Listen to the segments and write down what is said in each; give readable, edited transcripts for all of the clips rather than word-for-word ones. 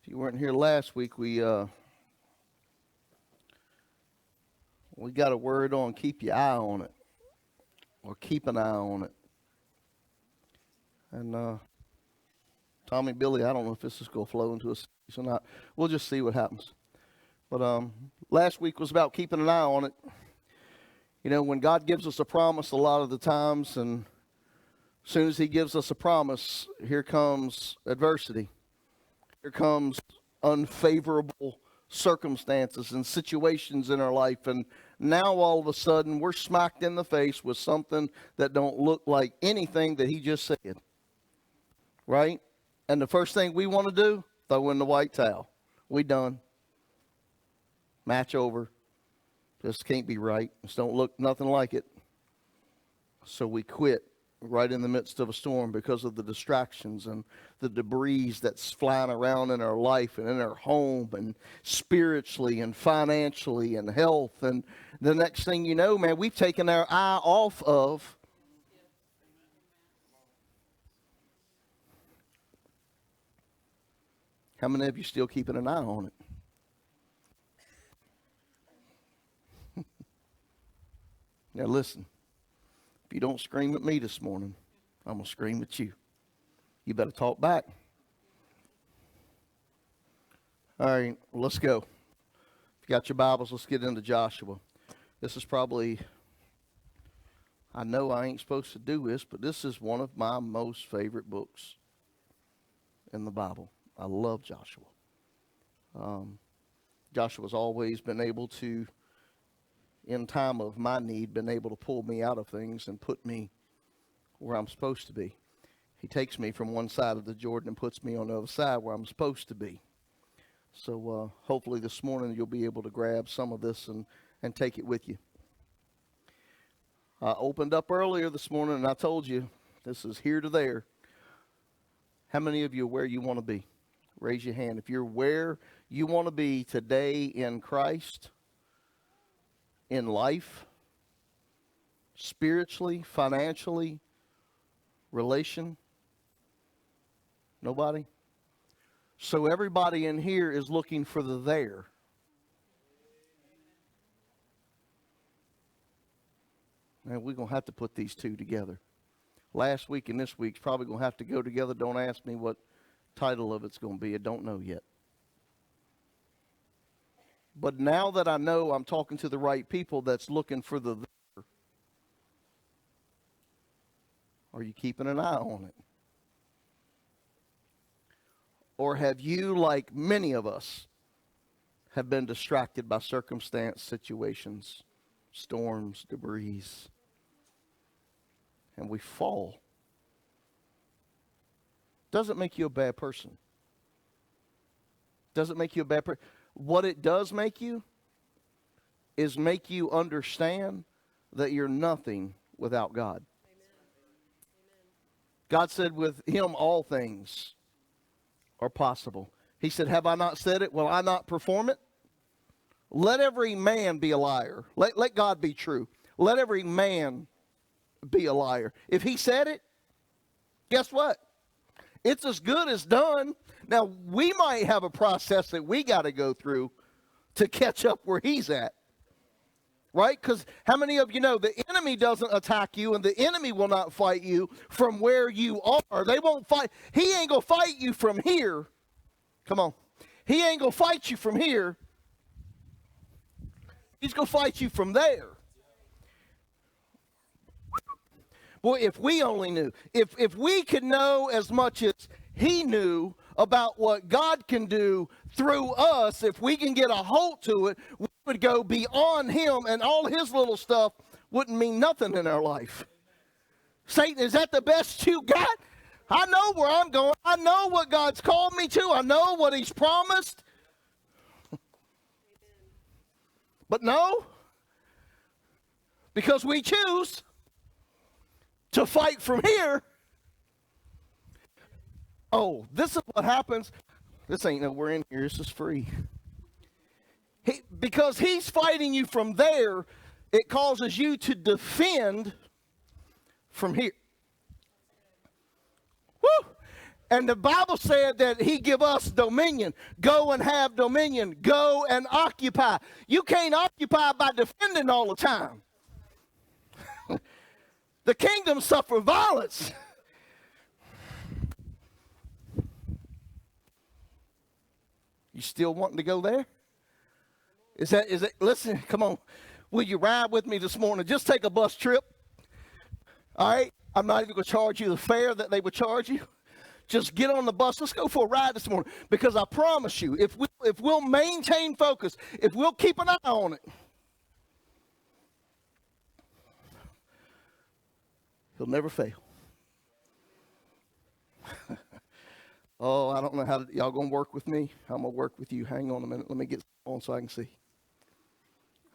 If you weren't here last week, we got a word on keep your eye on it, or keep an eye on it. And Tommy, Billy, I don't know if this is going to flow into a series or not. We'll just see what happens. But last week was about keeping an eye on it. You know, when God gives us a promise a lot of the times, and as soon as he gives us a promise, here comes adversity. Here comes unfavorable circumstances and situations in our life. And now all of a sudden we're smacked in the face with something that don't look like anything that he just said. Right? And the first thing we want to do, throw in the white towel. We done. Match over. This can't be right. This don't look nothing like it. So we quit right in the midst of a storm because of the distractions and the debris that's flying around in our life and in our home and spiritually and financially and health. And the next thing you know, man, we've taken our eye off of how many of you still keeping an eye on it? Now listen. If you don't scream at me this morning, I'm going to scream at you. You better talk back. All right, let's go. If you got your Bibles, let's get into Joshua. This is probably, I know I ain't supposed to do this, but this is one of my most favorite books in the Bible. I love Joshua. Joshua's always been able to, in time of my need, been able to pull me out of things and put me where I'm supposed to be. He takes me from one side of the Jordan and puts me on the other side where I'm supposed to be. So hopefully this morning you'll be able to grab some of this and take it with you. I opened up earlier this morning and I told you this is here to there. How many of you are where you want to be? Raise your hand. If you're where you want to be today in Christ, in life, spiritually, financially, relation? Nobody? So everybody in here is looking for the there. And we're going to have to put these two together. Last week and this week's probably going to have to go together. Don't ask me what title of it's going to be. I don't know yet. But now that I know I'm talking to the right people that's looking for the there, are you keeping an eye on it? Or have you, like many of us, have been distracted by circumstance, situations, storms, debris, and we fall? Doesn't make you a bad person. Doesn't make you a bad person. What it does make you is make you understand that you're nothing without God. Amen. God said with him all things are possible. He said, have I not said it? Will I not perform it? Let every man be a liar. Let God be true. Let every man be a liar. If he said it, guess what? It's as good as done. Now, we might have a process that we got to go through to catch up where he's at. Right? Because how many of you know the enemy doesn't attack you and the enemy will not fight you from where you are. They won't fight. He ain't going to fight you from here. Come on. He ain't going to fight you from here. He's going to fight you from there. Boy, if we only knew. If we could know as much as he knew about what God can do through us, if we can get a hold to it, we would go beyond him and all his little stuff wouldn't mean nothing in our life. Satan, is that the best you got? I know where I'm going. I know what God's called me to. I know what he's promised. But no, because we choose to fight from here. Oh, this is what happens. This ain't nowhere in here. This is free. Because he's fighting you from there, it causes you to defend from here. Woo! And the Bible said that he give us dominion. Go and have dominion. Go and occupy. You can't occupy by defending all the time. The kingdom suffer violence. You still wanting to go there? Is it, listen, come on. Will you ride with me this morning? Just take a bus trip. All right? I'm not even going to charge you the fare that they would charge you. Just get on the bus. Let's go for a ride this morning. Because I promise you, if we'll maintain focus, if we'll keep an eye on it, he'll never fail. Oh, I don't know how y'all going to work with me. I'm going to work with you. Hang on a minute. Let me get on so I can see.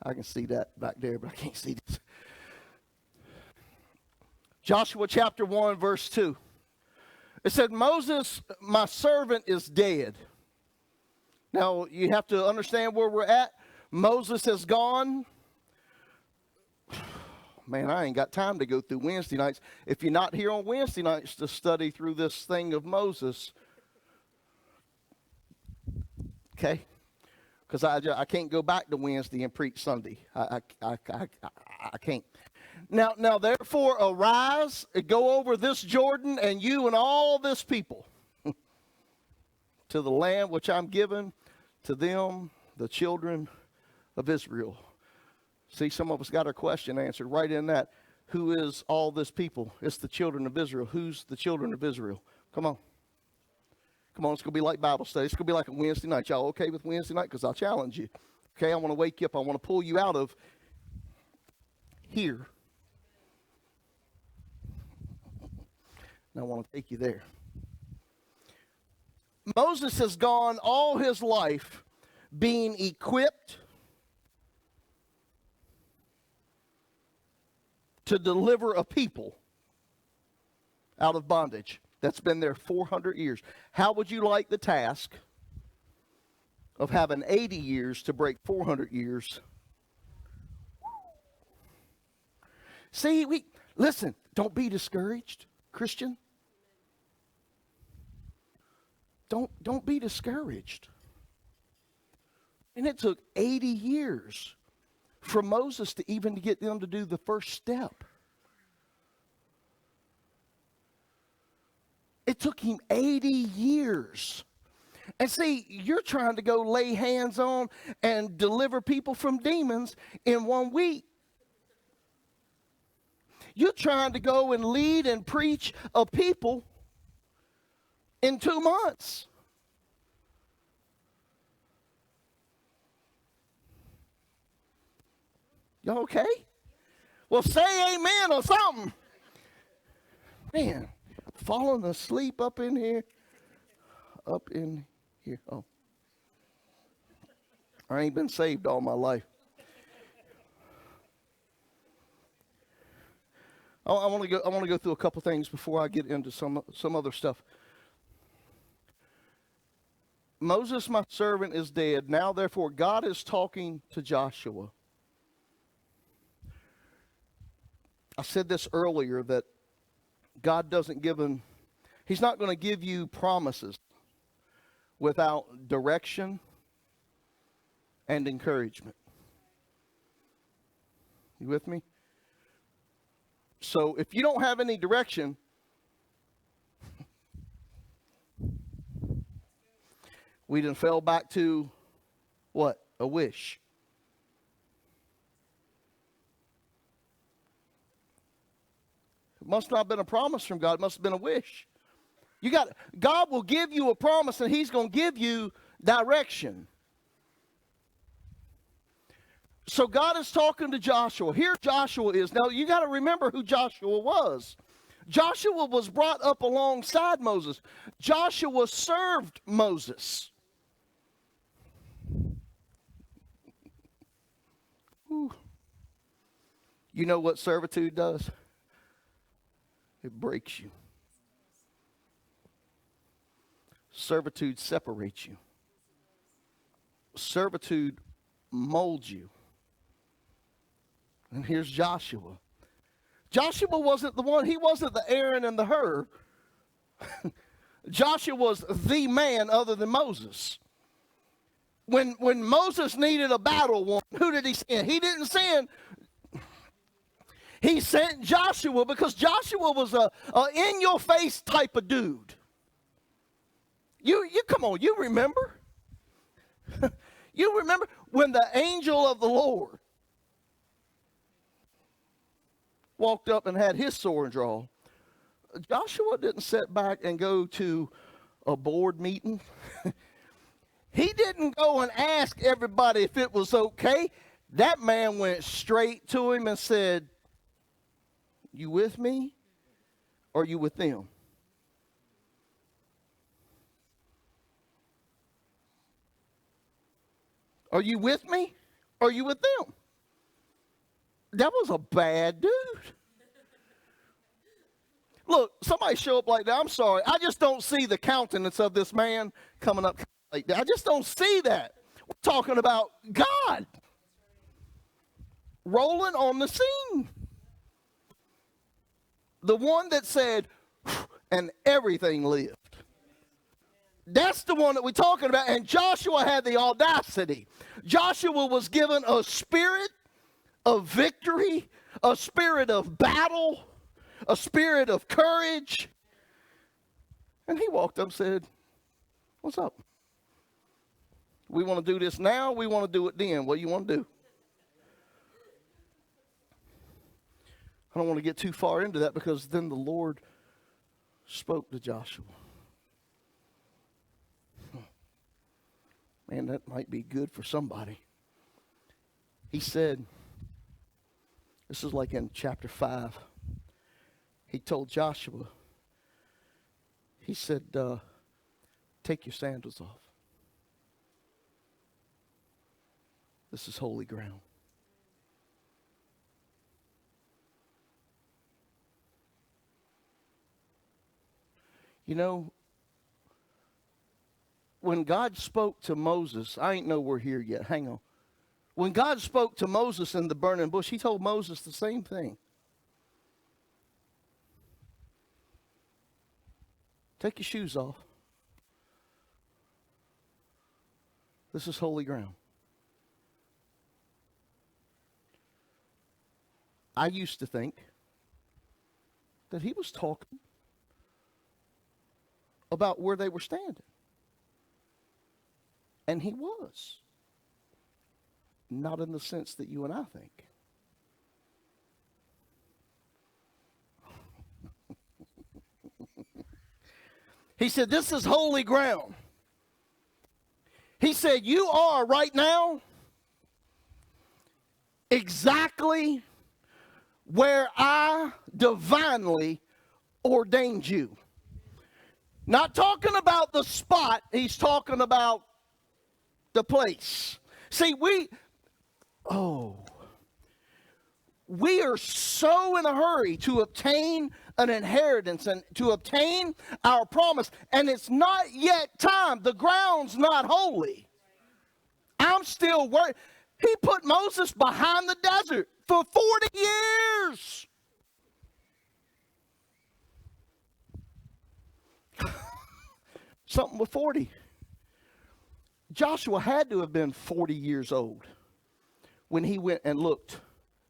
I can see that back there, but I can't see this. Joshua chapter 1, verse 2. It said, Moses, my servant, is dead. Now, you have to understand where we're at. Moses has gone. Man, I ain't got time to go through Wednesday nights. If you're not here on Wednesday nights to study through this thing of Moses, okay? Because I can't go back to Wednesday and preach Sunday. I can't. Now, therefore, arise, go over this Jordan, and you and all this people, to the land which I'm giving to them, the children of Israel. See, some of us got our question answered right in that. Who is all this people? It's the children of Israel. Who's the children of Israel? Come on. Come on, it's going to be like Bible study. It's going to be like a Wednesday night. Y'all okay with Wednesday night? Because I'll challenge you. Okay, I want to wake you up. I want to pull you out of here. And I want to take you there. Moses has gone all his life being equipped to deliver a people out of bondage that's been there 400 years. How would you like the task of having 80 years to break 400 years? See, listen, don't be discouraged, Christian. Don't be discouraged. And it took 80 years for Moses to even get them to do the first step. It took him 80 years. And see, you're trying to go lay hands on and deliver people from demons in 1 week. You're trying to go and lead and preach a people in 2 months. Y'all okay? Well, say amen or something. Man, falling asleep up in here. Up in here. Oh. I ain't been saved all my life. I want to go through a couple things before I get into some other stuff. Moses, my servant, is dead. Now, therefore, God is talking to Joshua. I said this earlier that God doesn't give him, he's not going to give you promises without direction and encouragement. You with me? So if you don't have any direction, we done fell back to what? A wish. It must not have been a promise from God. It must have been a wish. God will give you a promise and he's going to give you direction. So God is talking to Joshua. Here Joshua is. Now you got to remember who Joshua was. Joshua was brought up alongside Moses. Joshua served Moses. Whew. You know what servitude does? It breaks you. Servitude separates you. Servitude molds you. And here's Joshua. Joshua wasn't the one. He wasn't the Aaron and the Hur. Joshua was the man other than Moses. When Moses needed a battle one, who did he send? He didn't send. He sent Joshua because Joshua was a in-your-face type of dude. You come on, you remember? You remember when the angel of the Lord walked up and had his sword drawn? Joshua didn't sit back and go to a board meeting. He didn't go and ask everybody if it was okay. That man went straight to him and said, "You with me or you with them?" Are you with me or are you with them? That was a bad dude. Look, somebody show up like that. I'm sorry. I just don't see the countenance of this man coming up like that. I just don't see that. We're talking about God rolling on the scene. The one that said, and everything lived. That's the one that we're talking about. And Joshua had the audacity. Joshua was given a spirit of victory, a spirit of battle, a spirit of courage. And he walked up and said, "What's up? We want to do this now. We want to do it then. What do you want to do?" I don't want to get too far into that because then the Lord spoke to Joshua. Man, that might be good for somebody. He said, this is like in chapter 5. He told Joshua, he said, take your sandals off. This is holy ground. You know, when God spoke to Moses, I ain't know we're here yet. Hang on. When God spoke to Moses in the burning bush, he told Moses the same thing. Take your shoes off. This is holy ground. I used to think that he was talking about where they were standing. And he was. Not in the sense that you and I think. He said, this is holy ground. He said, you are right now exactly where I divinely ordained you. Not talking about the spot, he's talking about the place. See, we are so in a hurry to obtain an inheritance and to obtain our promise, and it's not yet time. The ground's not holy. I'm still worried. He put Moses behind the desert for 40 years. Something with 40. Joshua had to have been 40 years old when he went and looked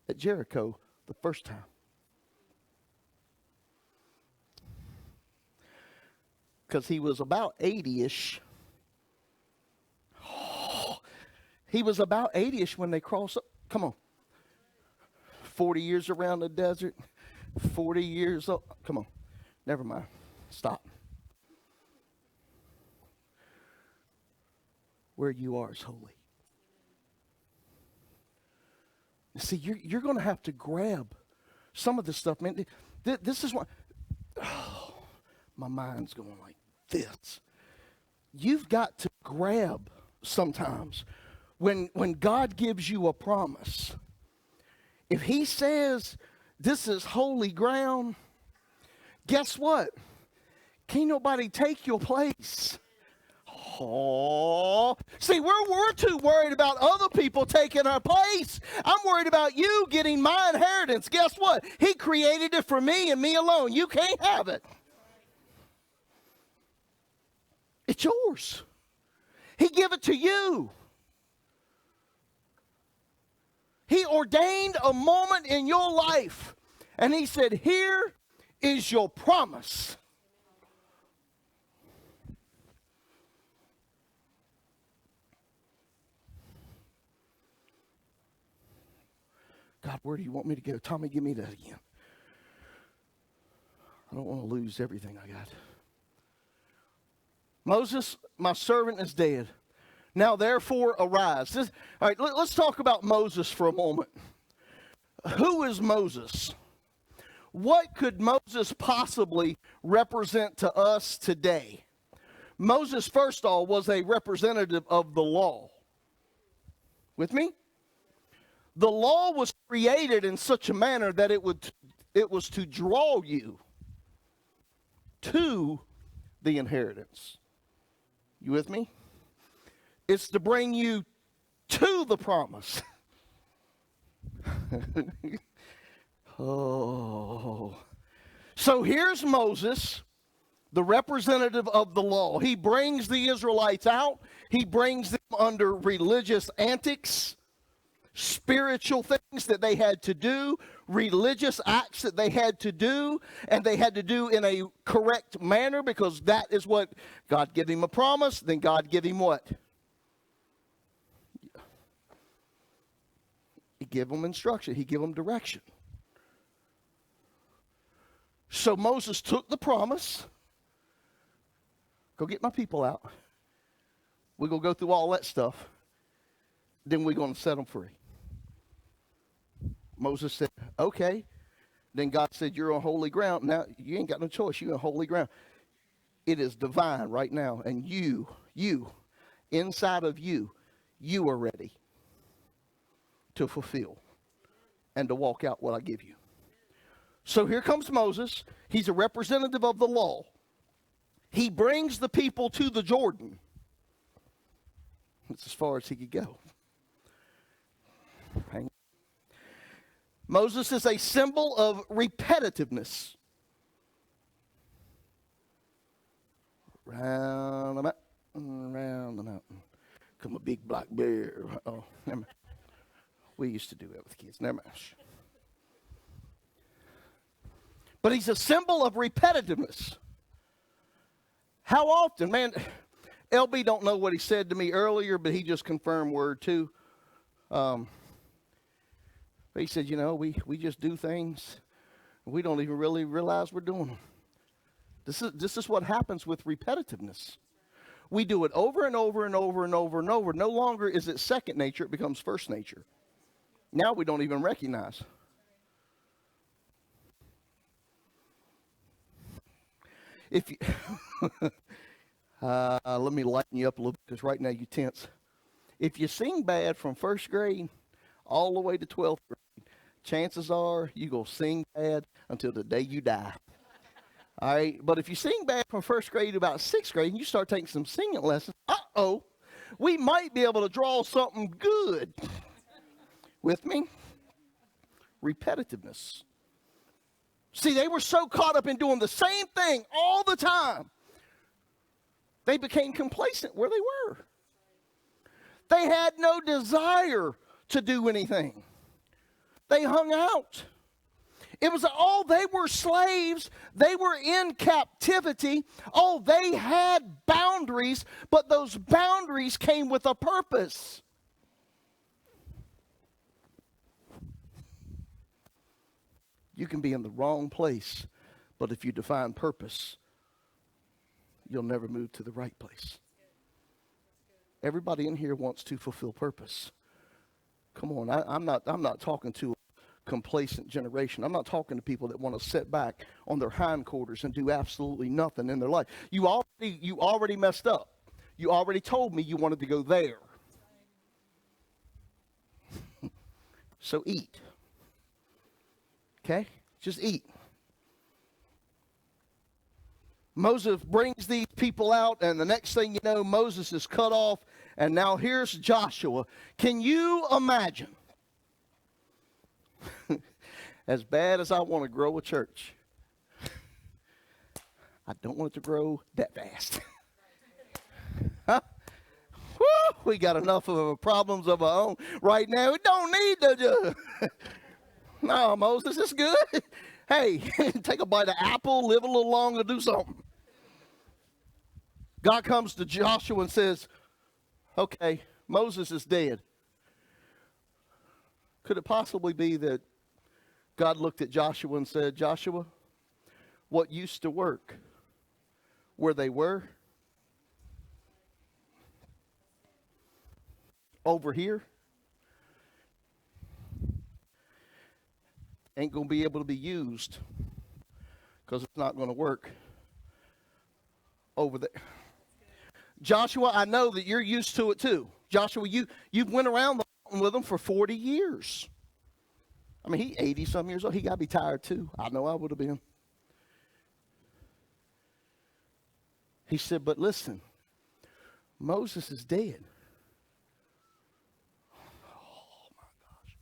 at Jericho the first time. Because he was about 80-ish. He was about 80-ish when they crossed up. Come on. 40 years around the desert. 40 years old. Come on. Never mind. Stop. Where you are is holy. See, you're going to have to grab some of this stuff, man. This is what, my mind's going like this. You've got to grab sometimes when God gives you a promise. If he says this is holy ground, guess what? Can't nobody take your place. Oh, see, we're too worried about other people taking our place. I'm worried about you getting my inheritance. Guess what? He created it for me and me alone. You can't have it. It's yours. He gave it to you. He ordained a moment in your life, and he said, here is your promise. God, where do you want me to go? Tommy, give me that again. I don't want to lose everything I got. Moses, my servant, is dead. Now, therefore, arise. All right, let's talk about Moses for a moment. Who is Moses? What could Moses possibly represent to us today? Moses, first of all, was a representative of the law. With me? The law was created in such a manner that it was to draw you to the inheritance. You with me? It's to bring you to the promise. Oh. So here's Moses, the representative of the law. He brings the Israelites out. He brings them under religious antics, spiritual things that they had to do, religious acts that they had to do, and they had to do in a correct manner, because that is what God gave him a promise. Then God gave him what? He gave them instruction. He gave them direction. So Moses took the promise. Go get my people out. We're going to go through all that stuff. Then we're going to set them free. Moses said, okay. Then God said, you're on holy ground. Now, you ain't got no choice. You're on holy ground. It is divine right now. And you, inside of you are ready to fulfill and to walk out what I give you. So here comes Moses. He's a representative of the law. He brings the people to the Jordan. That's as far as he could go. Moses is a symbol of repetitiveness. Round the mountain, round the mountain. Come a big black bear. Oh, never mind. We used to do that with kids. Never mind. But he's a symbol of repetitiveness. How often, man, LB don't know what he said to me earlier, but he just confirmed word too. He said, you know, we just do things. We don't even really realize we're doing them. This is what happens with repetitiveness. We do it over and over and over and over and over. No longer is it second nature, it becomes first nature. Now we don't even recognize. If you let me lighten you up a little bit, because right now you tense. If you sing bad from first grade all the way to 12th grade, chances are you're going to sing bad until the day you die. All right? But if you sing bad from first grade to about 6th grade and you start taking some singing lessons, we might be able to draw something good. With me? Repetitiveness. See, they were so caught up in doing the same thing all the time, they became complacent where they were. They had no desire to do anything. They hung out. It was, they were slaves. They were in captivity. They had boundaries, but those boundaries came with a purpose. You can be in the wrong place, but if you define purpose, you'll never move to the right place. Everybody in here wants to fulfill purpose. Come on, I'm not talking to a complacent generation. I'm not talking to people that want to sit back on their hindquarters and do absolutely nothing in their life. You already messed up. You already told me you wanted to go there. So eat. Okay? Just eat. Moses brings these people out, and the next thing you know, Moses is cut off, and now here's Joshua. Can you imagine? As bad as I want to grow a church, I don't want it to grow that fast. Whew, we got enough of our problems of our own right now. We don't need to no, Moses, it's good. Hey, take a bite of apple, live a little longer, do something. God comes to Joshua and says, okay, Moses is dead. Could it possibly be that God looked at Joshua and said, Joshua, what used to work where they were, over here, ain't going to be able to be used because it's not going to work over there. Joshua, I know that you're used to it too. Joshua, you've went around the mountain with them for 40 years. I mean, he 80-some years old. He got to be tired too. I know I would have been. He said, but listen, Moses is dead. Oh, my gosh.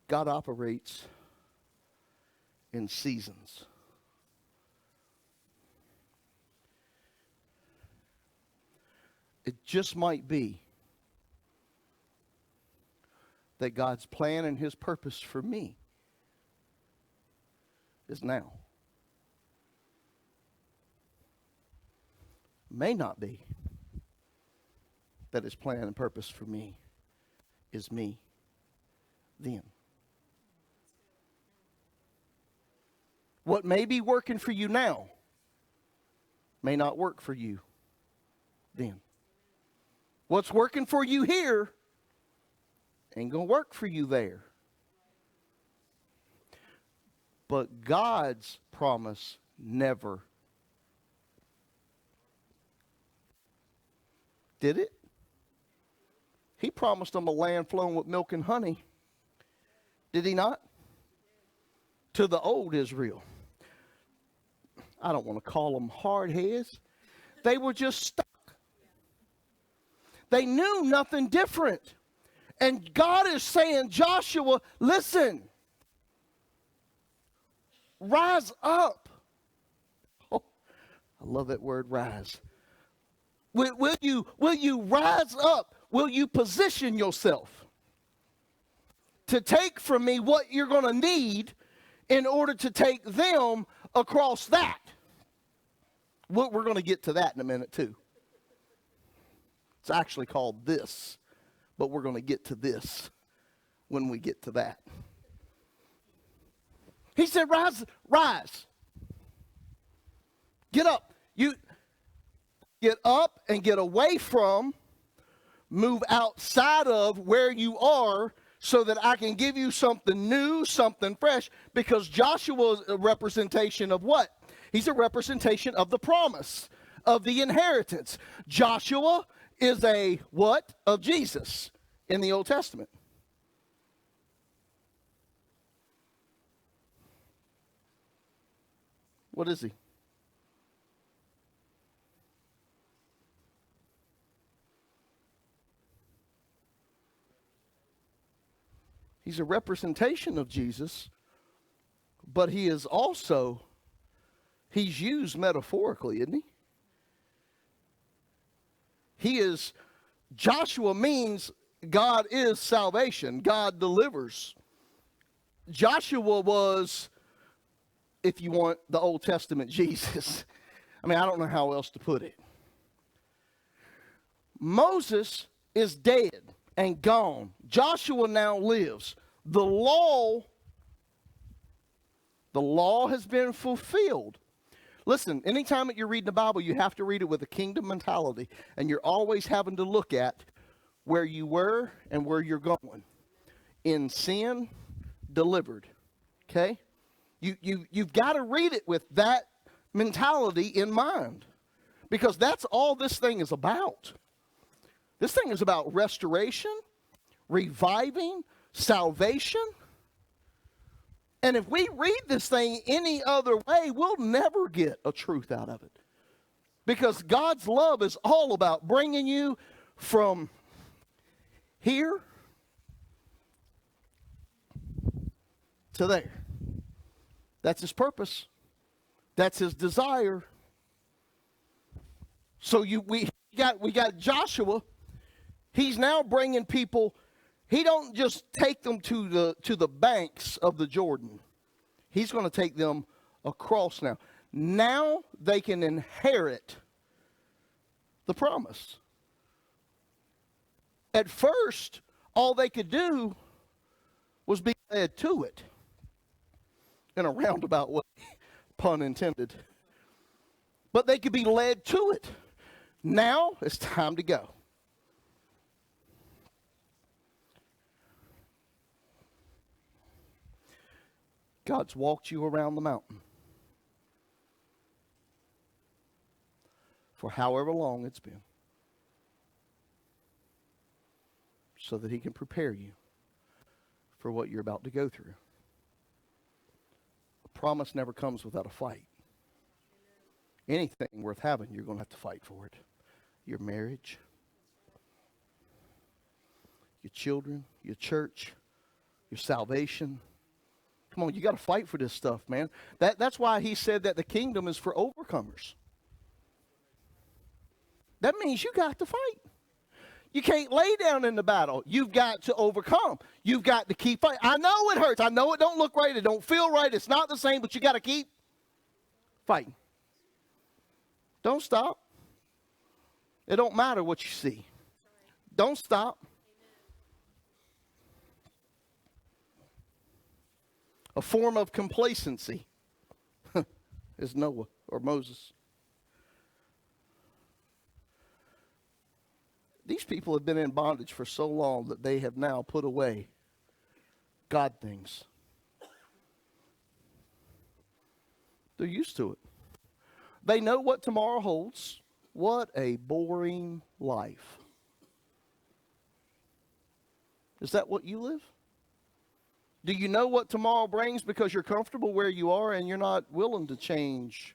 God operates in seasons. It just might be that God's plan and his purpose for me is now. May not be that his plan and purpose for me is me then. What may be working for you now may not work for you then. What's working for you here ain't going to work for you there. But God's promise never did it. He promised them a land flowing with milk and honey. Did he not? To the old Israel. I don't want to call them hard heads. They were just stuck. They knew nothing different. And God is saying, Joshua, listen. Rise up. Oh, I love that word, rise. Will you rise up? Will you position yourself to take from me what you're going to need in order to take them across that? We're going to get to that in a minute too. It's actually called this, but we're going to get to this when we get to that. He said, rise. Get up. You get up and get away from, move outside of where you are so that I can give you something new, something fresh, because Joshua is a representation of what? He's a representation of the promise, of the inheritance. Joshua is a what? Of Jesus in the Old Testament. What is he? He's a representation of Jesus, but he is also, he's used metaphorically, isn't he? He is, Joshua means God is salvation. God delivers. Joshua was, if you want, the Old Testament Jesus. I mean, I don't know how else to put it. Moses is dead and gone. Joshua now lives. The law has been fulfilled. Listen, anytime that you're reading the Bible, you have to read it with a kingdom mentality. And you're always having to look at where you were and where you're going. In sin, delivered. Okay? You've got to read it with that mentality in mind. Because that's all this thing is about. This thing is about restoration, reviving, salvation. And if we read this thing any other way, we'll never get a truth out of it. Because God's love is all about bringing you from here to there. That's his purpose. That's his desire. So we got Joshua. He's now bringing people. He don't just take them to the banks of the Jordan. He's going to take them across now. Now they can inherit the promise. At first, all they could do was be led to it. In a roundabout way, pun intended. But they could be led to it. Now it's time to go. God's walked you around the mountain for however long it's been, so that he can prepare you for what you're about to go through. A promise never comes without a fight. Anything worth having, you're going to have to fight for it. Your marriage, your children, your church, your salvation. Come on, you got to fight for this stuff, man. That's why he said that the kingdom is for overcomers. That means you got to fight. You can't lay down in the battle. You've got to overcome. You've got to keep fighting. I know it hurts. I know it don't look right. It don't feel right. It's not the same, but you got to keep fighting. Don't stop. It don't matter what you see. Don't stop. A form of complacency is Noah or Moses. These people have been in bondage for so long that they have now put away God things. They're used to it. They know what tomorrow holds. What a boring life. Is that what you live? Do you know what tomorrow brings because you're comfortable where you are and you're not willing to change?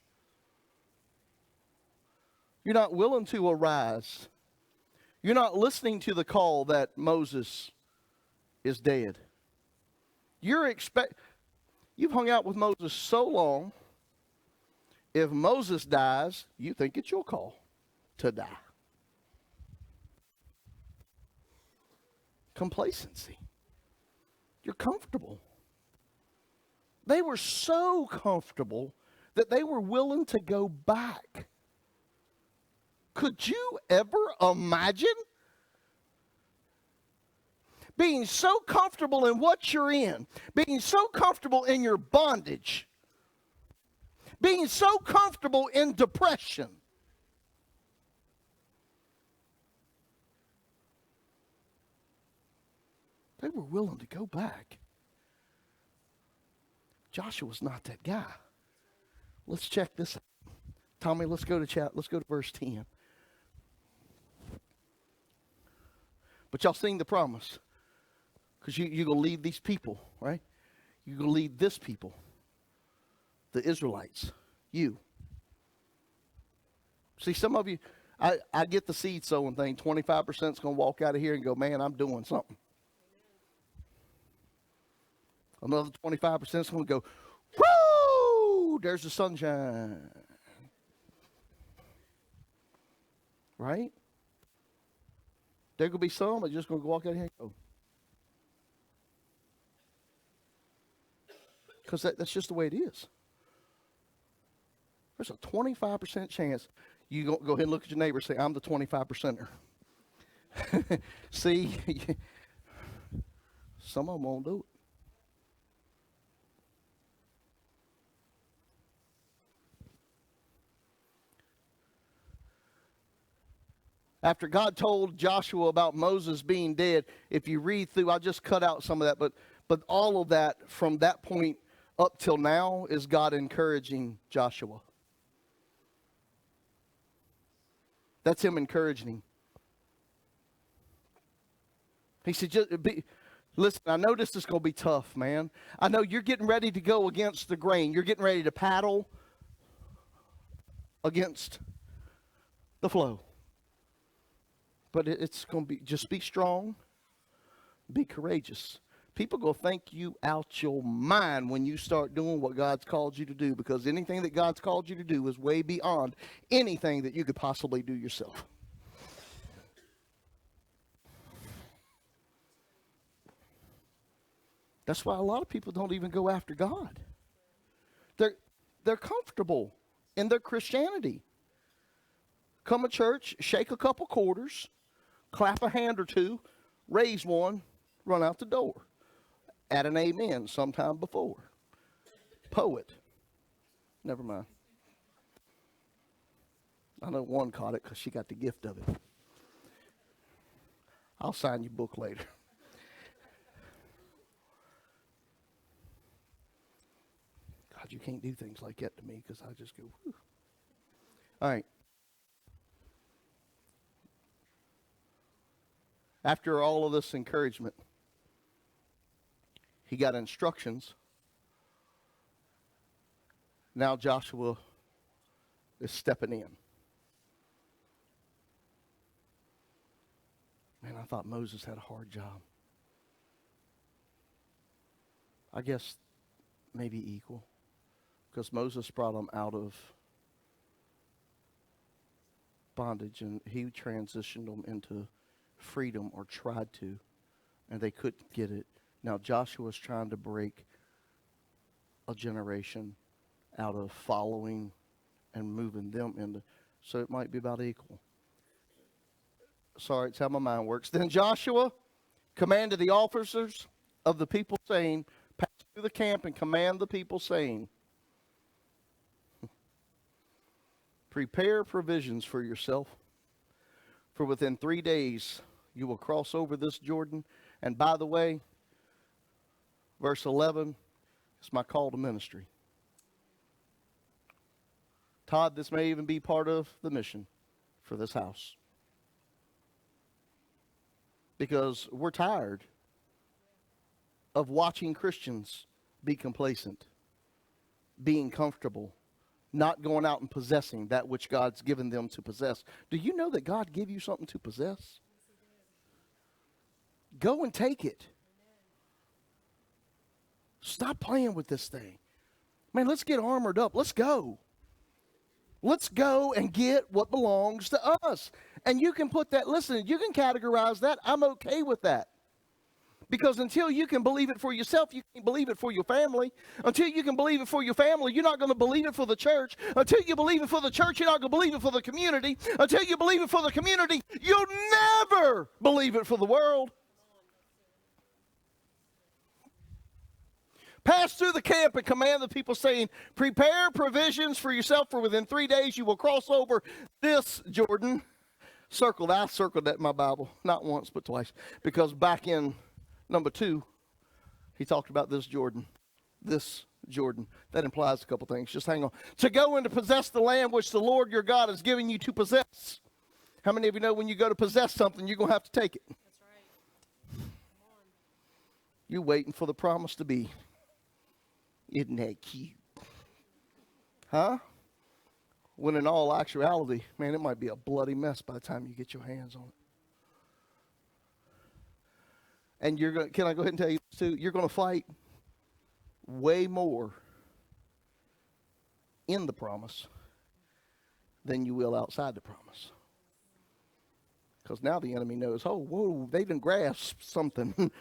You're not willing to arise. You're not listening to the call that Moses is dead. You've hung out with Moses so long, if Moses dies, you think it's your call to die. Complacency. You're comfortable. They were so comfortable that they were willing to go back. Could you ever imagine being so comfortable in what you're in, being so comfortable in your bondage, being so comfortable in depression? They were willing to go back. Joshua's not that guy. Let's check this out. Tommy, let's go to verse 10. But y'all seen the promise. Because you're going to lead these people, right? You're going to lead this people. The Israelites. You. See, some of you, I get the seed sowing thing. 25% is going to walk out of here and go, man, I'm doing something. Another 25% is going to go, whoo, there's the sunshine. Right? There's going to be some that are just going to walk out here and go. Because that's just the way it is. There's a 25% chance you go ahead and look at your neighbor and say, I'm the 25%er. See, some of them won't do it. After God told Joshua about Moses being dead, if you read through, I just cut out some of that, but all of that from that point up till now is God encouraging Joshua. That's him encouraging him. He said, listen, I know this is going to be tough, man. I know you're getting ready to go against the grain. You're getting ready to paddle against the flow. But it's going to be, just be strong, be courageous, People go think you out your mind when you start doing what God's called you to do, because anything that God's called you to do is way beyond anything that you could possibly do yourself. That's why a lot of people don't even go after God. They're comfortable in their Christianity. Come to church, shake a couple quarters, clap a hand or two, raise one, run out the door. Add an amen sometime before. Poet. Never mind. I know one caught it because she got the gift of it. I'll sign your book later. God, you can't do things like that to me because I just go, whew. All right. After all of this encouragement, he got instructions. Now Joshua is stepping in. Man, I thought Moses had a hard job. I guess maybe equal, because Moses brought them out of bondage and he transitioned them into freedom, or tried to, and they couldn't get it. Now Joshua's trying to break a generation out of following and moving them into, so it might be about equal. Sorry, it's how my mind works. Then Joshua commanded the officers of the people, saying, pass through the camp and command the people, saying, prepare provisions for yourself, for within 3 days you will cross over this Jordan. And by the way, verse 11 is my call to ministry. Todd, this may even be part of the mission for this house. Because we're tired of watching Christians be complacent, being comfortable, not going out and possessing that which God's given them to possess. Do you know that God gave you something to possess? Go and take it. Stop playing with this thing. Man, let's get armored up. Let's go. Let's go and get what belongs to us. And you can put that, listen, you can categorize that. I'm okay with that. Because until you can believe it for yourself, you can't believe it for your family. Until you can believe it for your family, you're not going to believe it for the church. Until you believe it for the church, you're not going to believe it for the community. Until you believe it for the community, you'll never believe it for the world. Pass through the camp and command the people, saying, prepare provisions for yourself, for within 3 days you will cross over this Jordan. Circle that. I circled that in my Bible. Not once, but twice. Because back in number 2, he talked about this Jordan. This Jordan. That implies a couple things. Just hang on. To go and to possess the land which the Lord your God is giving you to possess. How many of you know when you go to possess something, you're going to have to take it? That's right. Come on. You're waiting for the promise to be. Isn't that cute? Huh? When in all actuality, man, it might be a bloody mess by the time you get your hands on it. And you're going. Can I go ahead and tell you this too? You're going to fight way more in the promise than you will outside the promise. Because now the enemy knows, oh, whoa, they didn't grasp something.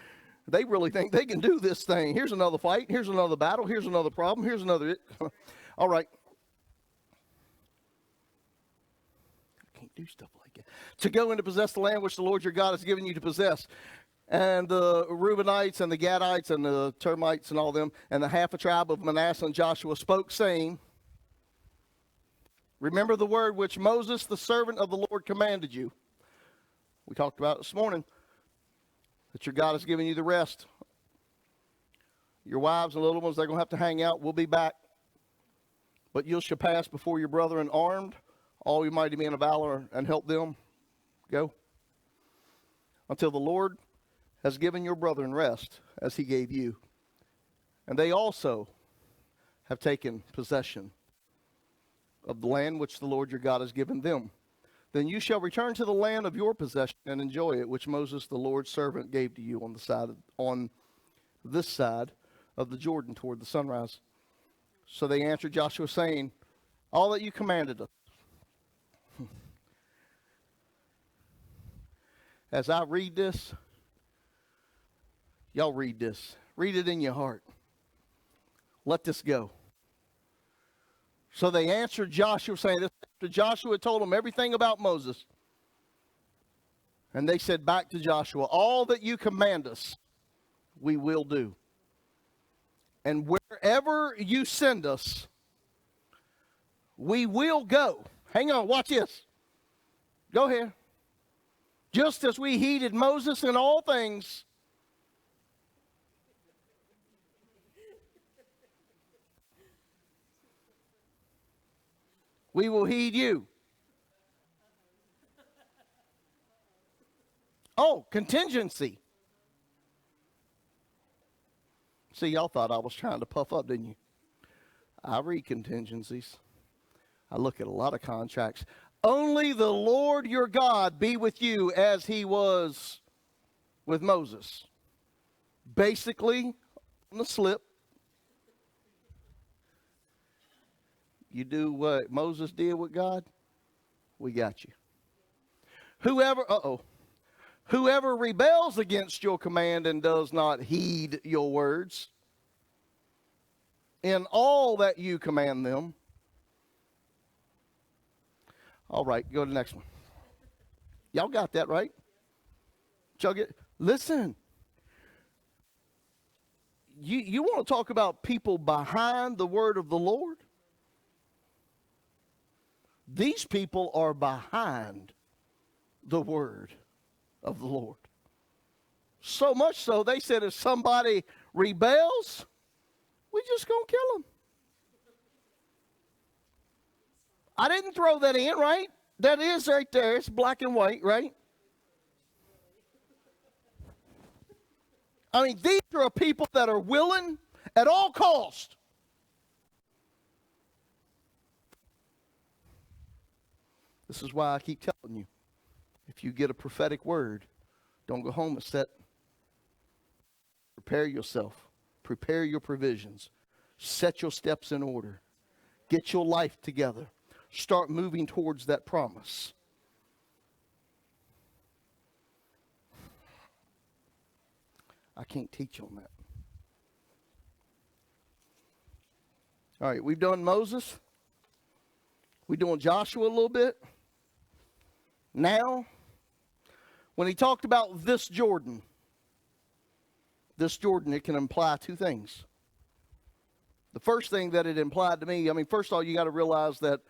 They really think they can do this thing. Here's another fight. Here's another battle. Here's another problem. Here's another. All right. I can't do stuff like that. To go and to possess the land which the Lord your God has given you to possess. And the Reubenites and the Gadites and the Termites and all them and the half a tribe of Manasseh and Joshua spoke, saying, remember the word which Moses, the servant of the Lord, commanded you. We talked about it this morning. That your God has given you the rest. Your wives and little ones, they're going to have to hang out. We'll be back. But you shall pass before your brethren armed, all your mighty men of valor, and help them. Go. Until the Lord has given your brethren rest, as he gave you. And they also have taken possession of the land which the Lord your God has given them. Then you shall return to the land of your possession and enjoy it, which Moses, the Lord's servant, gave to you on this side of the Jordan toward the sunrise. So they answered Joshua, saying, all that you commanded us. As I read this, y'all read this. Read it in your heart. Let this go. So they answered Joshua, saying, this after Joshua told them everything about Moses. And they said back to Joshua, all that you command us, we will do. And wherever you send us, we will go. Hang on, watch this. Go ahead. Just as we heeded Moses in all things, we will heed you. Oh, contingency. See, y'all thought I was trying to puff up, didn't you? I read contingencies. I look at a lot of contracts. Only the Lord your God be with you as he was with Moses. Basically, on the slip, you do what Moses did with God, we got you. Whoever rebels against your command and does not heed your words, in all that you command them. All right, go to the next one. Y'all got that, right? Y'all get, listen. You want to talk about people behind the word of the Lord? These people are behind the word of the Lord. So much so, they said if somebody rebels, we just gonna kill them. I didn't throw that in, right? That is right there. It's black and white, right? I mean, these are people that are willing at all cost. This is why I keep telling you, if you get a prophetic word, don't go home and set. Prepare yourself. Prepare your provisions. Set your steps in order. Get your life together. Start moving towards that promise. I can't teach on that. All right, we've done Moses. We're doing Joshua a little bit. Now, when he talked about this Jordan, it can imply two things. The first thing that it implied to me, first of all, you got to realize that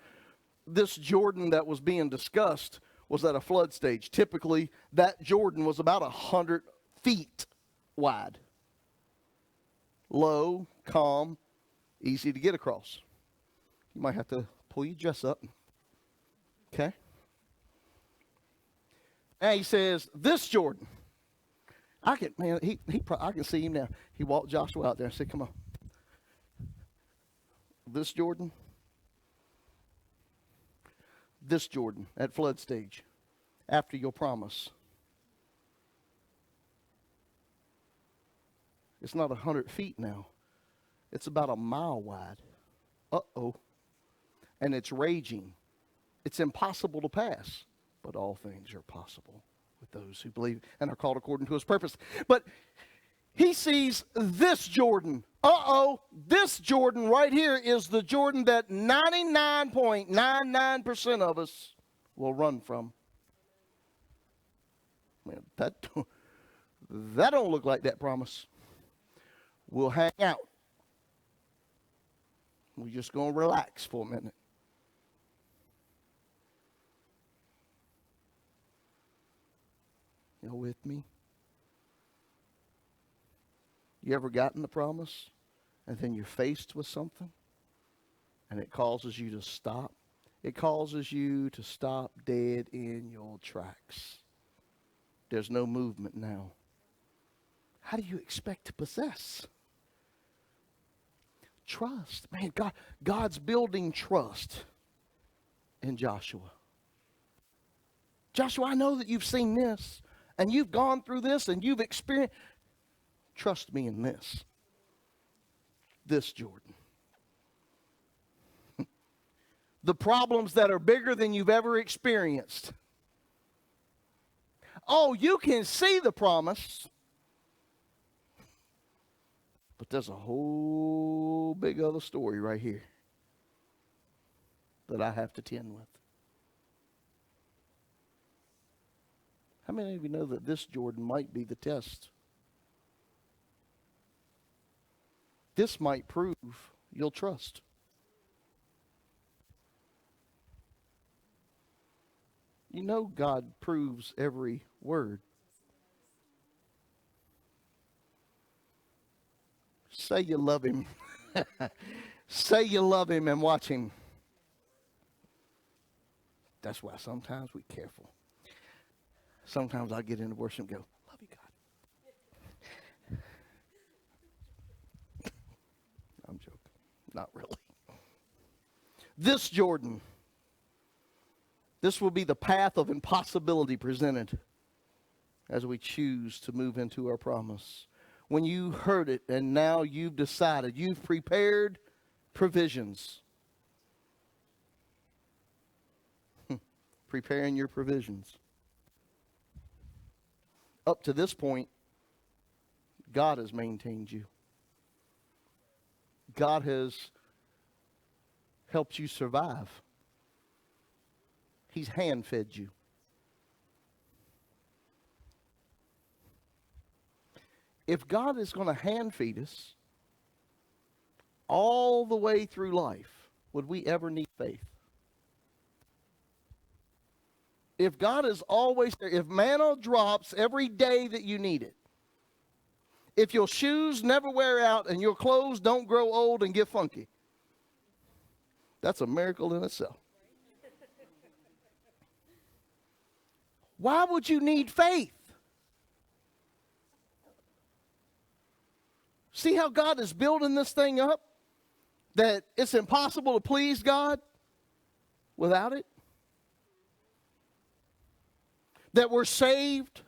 this Jordan that was being discussed was at a flood stage. Typically, that Jordan was about 100 feet wide. Low, calm, easy to get across. You might have to pull your dress up. Okay? And he says, this Jordan. I can see him now. He walked Joshua out there and said, come on. This Jordan at flood stage, after your promise. It's not 100 feet now. It's about a mile wide. Uh-oh. And it's raging. It's impossible to pass. But all things are possible with those who believe and are called according to his purpose. But he sees this Jordan. This Jordan right here is the Jordan that 99.99% of us will run from. Man, that don't look like that promise. We'll hang out. We're just going to relax for a minute. You with me? You ever gotten the promise and then you're faced with something and it causes you to stop? It causes you to stop dead in your tracks. There's no movement now. How do you expect to possess? Trust. Man, God's building trust in Joshua. Joshua, I know that you've seen this and you've gone through this and you've experienced. Trust me in this. This Jordan. The problems that are bigger than you've ever experienced. Oh, you can see the promise. But there's a whole big other story right here that I have to tend with. How many of you know that this Jordan might be the test? This might prove you'll trust. You know God proves every word. Say you love him. Say you love him and watch him. That's why sometimes we're careful. Sometimes I get into worship and go, love you, God. I'm joking. Not really. This Jordan. This will be the path of impossibility presented as we choose to move into our promise. When you heard it and now you've decided, you've prepared provisions. Preparing your provisions. Up to this point, God has maintained you. God has helped you survive. He's hand-fed you. If God is going to hand-feed us all the way through life, would we ever need faith? If God is always there, if manna drops every day that you need it, if your shoes never wear out and your clothes don't grow old and get funky, that's a miracle in itself. Why would you need faith? See how God is building this thing up? That it's impossible to please God without it? That we're saved?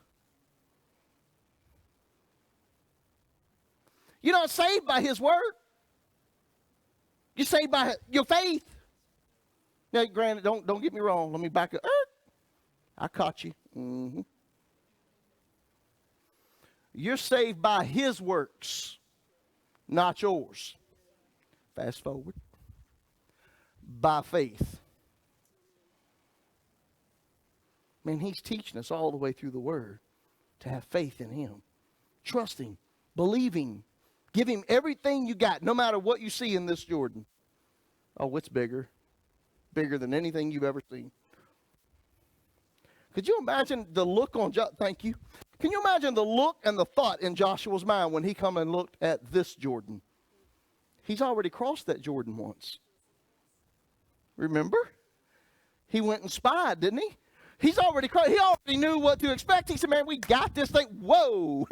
You're not saved by His word. You're saved by your faith. Now, granted, don't get me wrong. Let me back up. I caught you. Mm-hmm. You're saved by His works, not yours. Fast forward. By faith. Man, He's teaching us all the way through the Word to have faith in Him. Trusting, believing. Give Him everything you got, no matter what you see in this Jordan. Oh, it's bigger. Bigger than anything you've ever seen. Could you imagine the look on thank you. Can you imagine the look and the thought in Joshua's mind when he come and looked at this Jordan? He's already crossed that Jordan once. Remember? He went and spied, didn't he? He already knew what to expect. He said, man, we got this thing. Whoa.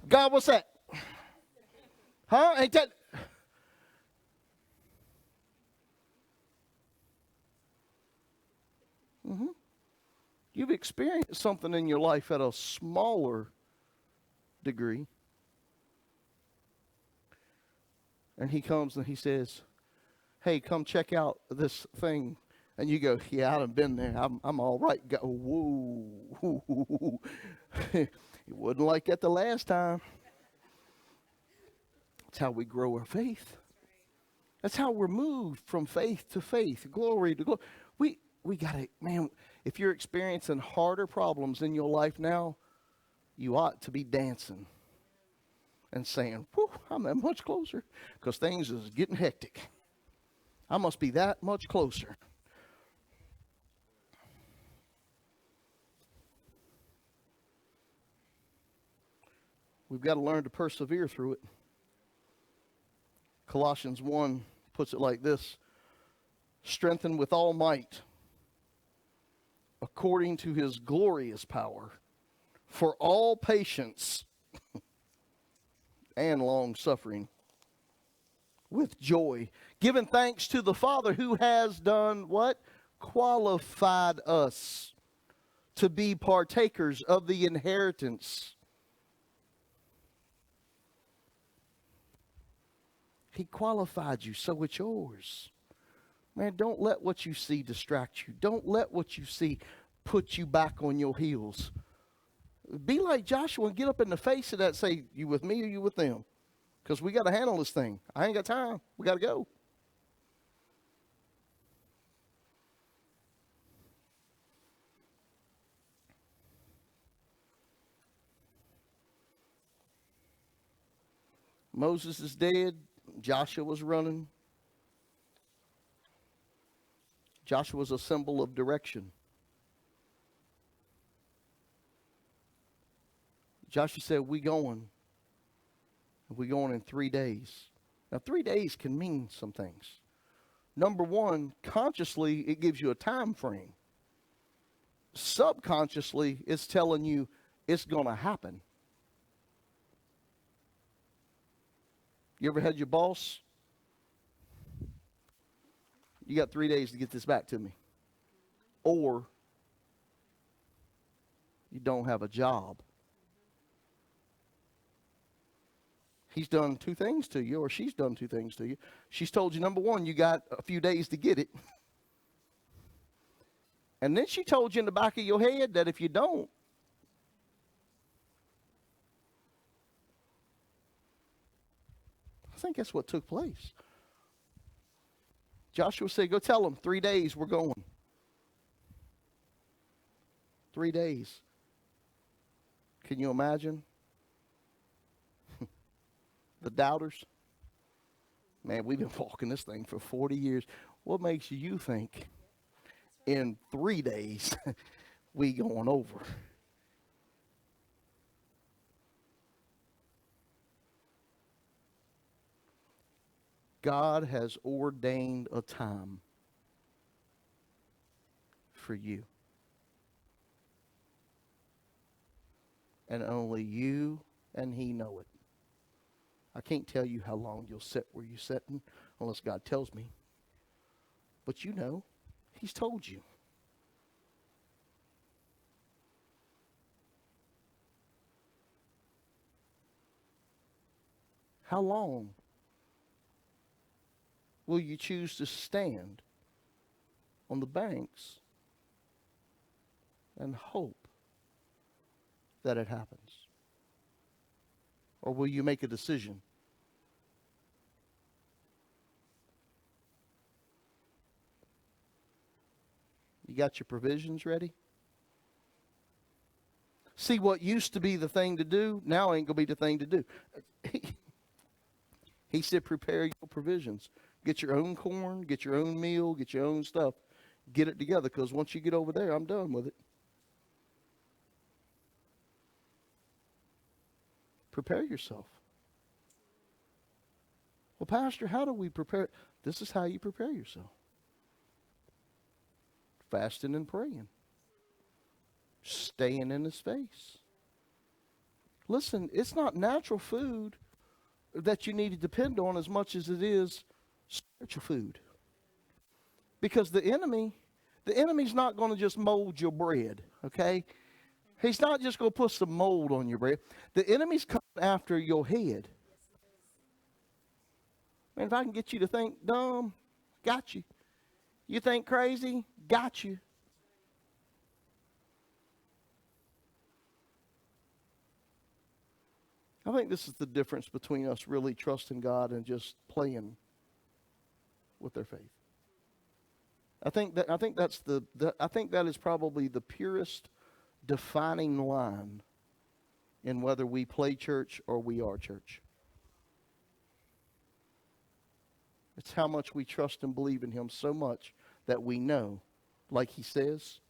God, what's that? Huh? Ain't that? Mm-hmm. You've experienced something in your life at a smaller degree. And He comes and He says, hey, come check out this thing. And you go, yeah, I've been there. I'm all right. Go, whoa. It wasn't like that the last time. That's how we grow our faith. That's how we're moved from faith to faith, glory to glory. We got to, man, if you're experiencing harder problems in your life now, you ought to be dancing and saying, whew, I'm that much closer because things is getting hectic. I must be that much closer. We've got to learn to persevere through it. Colossians 1 puts it like this: strengthened with all might, according to His glorious power, for all patience and long suffering, with joy, giving thanks to the Father who has done what? Qualified us to be partakers of the inheritance He qualified you, so it's yours. Man, don't let what you see distract you. Don't let what you see put you back on your heels. Be like Joshua and get up in the face of that and say, you with me or you with them? Because we got to handle this thing. I ain't got time. We got to go. Moses is dead. Joshua was running. Joshua was a symbol of direction. Joshua said, we going. We going in 3 days. Now, 3 days can mean some things. Number one, consciously, it gives you a time frame. Subconsciously, it's telling you it's going to happen. You ever had your boss? You got 3 days to get this back to me. Or you don't have a job. He's done two things to you, or she's done two things to you. She's told you, number one, you got a few days to get it. And then she told you in the back of your head that if you don't, I think that's what took place. Joshua said, go tell them 3 days we're going. 3 days. Can you imagine? The doubters. Man, we've been walking this thing for 40 years. What makes you think in 3 days we going over? God has ordained a time for you. And only you and He know it. I can't tell you how long you'll sit where you're sitting unless God tells me. But you know, He's told you. How long will you choose to stand on the banks and hope that it happens? Or will you make a decision? You got your provisions ready? See, what used to be the thing to do, now ain't going to be the thing to do. He said, prepare your provisions. Get your own corn, get your own meal, get your own stuff. Get it together, because once you get over there, I'm done with it. Prepare yourself. Well, Pastor, how do we prepare? This is how you prepare yourself. Fasting and praying. Staying in His face. Listen, it's not natural food that you need to depend on as much as it is spiritual food. Because the enemy's not going to just mold your bread, okay? He's not just going to put some mold on your bread. The enemy's coming after your head. Man, if I can get you to think dumb, got you. You think crazy, got you. I think this is the difference between us really trusting God and just playing with their faith. I think that is probably the purest defining line in whether we play church or we are church. It's how much we trust and believe in Him so much that we know, like He says,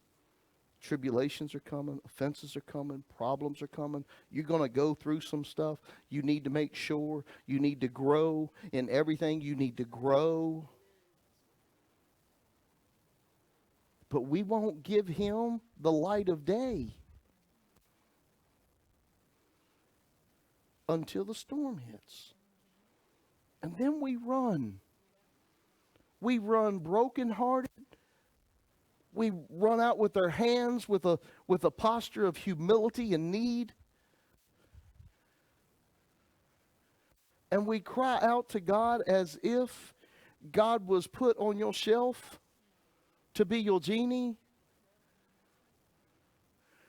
tribulations are coming, offenses are coming, problems are coming. You're going to go through some stuff. You need to make sure. You need to grow in everything. You need to grow. But we won't give Him the light of day until the storm hits. And then we run. We run brokenhearted. We run out with our hands with a posture of humility and need. and we cry out to God as if God was put on your shelf to be your genie.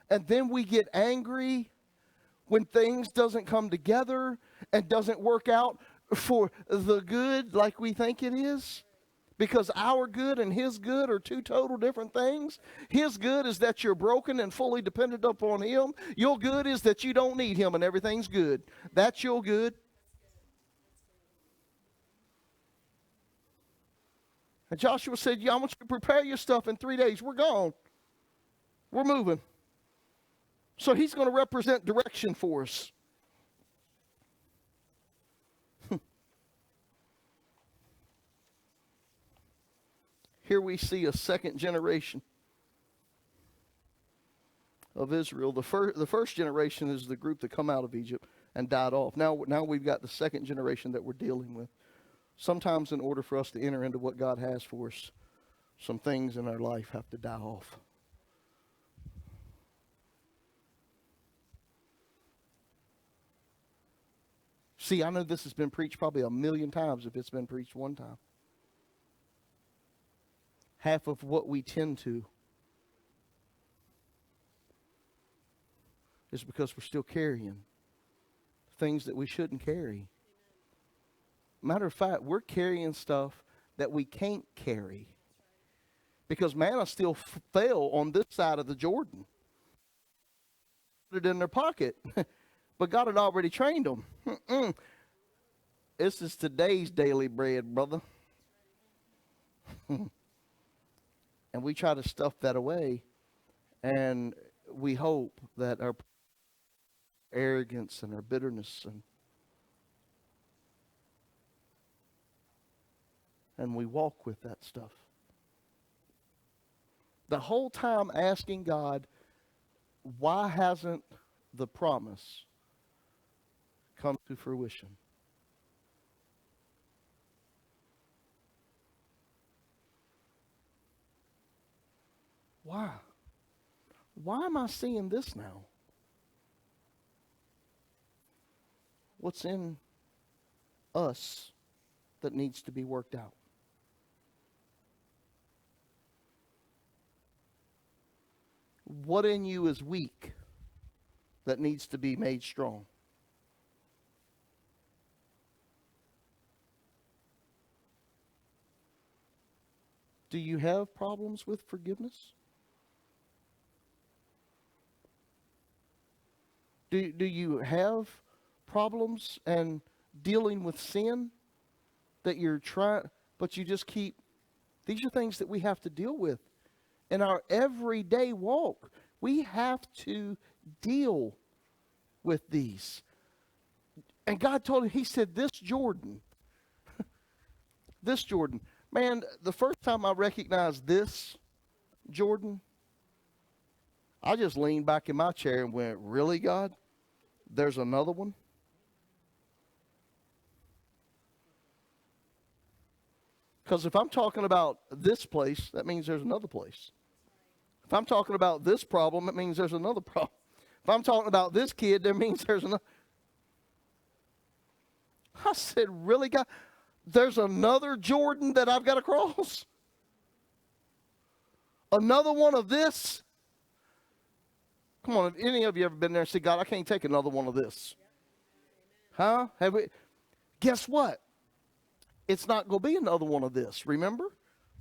And then we get angry when things doesn't come together and doesn't work out for the good like we think it is. Because our good and his good are two total different things. His good is that you're broken and fully dependent upon him. Your good is that you don't need him and everything's good. That's your good. And Joshua said, yeah, I want you to prepare your stuff in 3 days. We're gone. We're moving. So he's going to represent direction for us. Here we see a second generation of Israel. The first generation is the group that come out of Egypt and died off. Now we've got the second generation that we're dealing with. Sometimes in order for us to enter into what God has for us, some things in our life have to die off. See, I know this has been preached probably 1,000,000 times if it's been preached one time. Half of what we tend to is because we're still carrying things that we shouldn't carry. Matter of fact, we're carrying stuff that we can't carry because manna still fell on this side of the Jordan. Put it in their pocket, but God had already trained them. This is today's daily bread, brother. And we try to stuff that away, and we hope that our arrogance and our bitterness and we walk with that stuff. The whole time asking God, why hasn't the promise come to fruition? Why? Why am I seeing this now? What's in us that needs to be worked out? What in you is weak that needs to be made strong? Do you have problems with forgiveness? Do you have problems and dealing with sin that you're trying, but you just keep, these are things that we have to deal with. In our everyday walk, we have to deal with these. And God told him, he said, this Jordan, man, the first time I recognized this Jordan, I just leaned back in my chair and went, really, God? There's another one? Because if I'm talking about this place, that means there's another place. If I'm talking about this problem, it means there's another problem. If I'm talking about this kid, that means there's another. I said, really, God? There's another Jordan that I've got to cross? Another one of this? Come on, have any of you ever been there and said, God, I can't take another one of this? Huh? Have we? Guess what? It's not going to be another one of this, remember?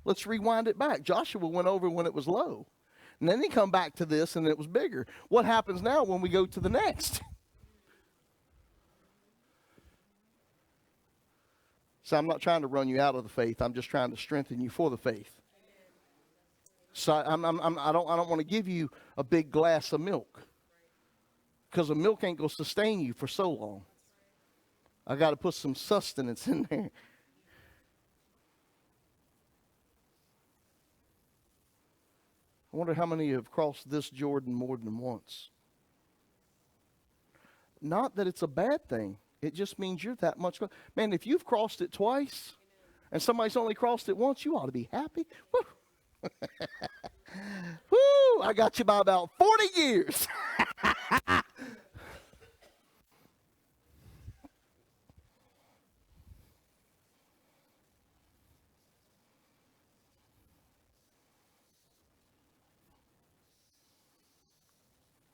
Let's rewind it back. Joshua went over when it was low. And then he come back to this and it was bigger. What happens now when we go to the next? So I'm not trying to run you out of the faith. I'm just trying to strengthen you for the faith. So I don't want to give you a big glass of milk, because the milk ain't going to sustain you for so long. I got to put some sustenance in there. I wonder how many have crossed this Jordan more than once. Not that it's a bad thing. It just means you're that much. Man, if you've crossed it twice and somebody's only crossed it once, you ought to be happy. Woo! Woo! I got you by about 40 years.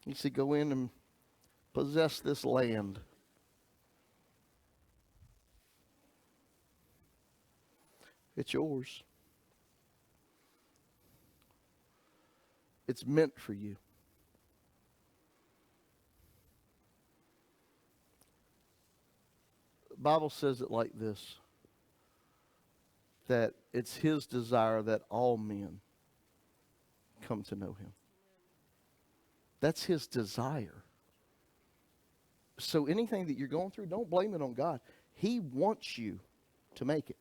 You see, go in and possess this land. It's yours. It's meant for you. The Bible says it like this, that it's his desire that all men come to know him. That's his desire. So anything that you're going through, don't blame it on God. He wants you to make it.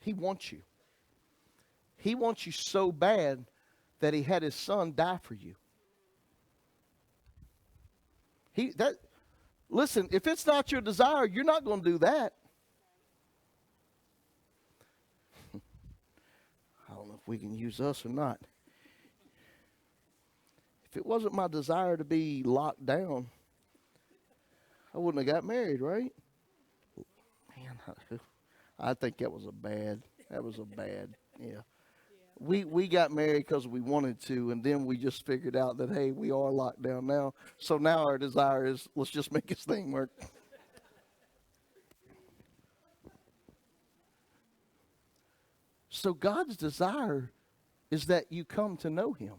He wants you. He wants you so bad that he had his son die for you. Listen, if it's not your desire, you're not going to do that. I don't know if we can use us or not. If it wasn't my desire to be locked down, I wouldn't have got married, right? Man, I think that was a bad, yeah. We got married because we wanted to, and then we just figured out that, hey, we are locked down now. So now our desire is, let's just make this thing work. So God's desire is that you come to know him.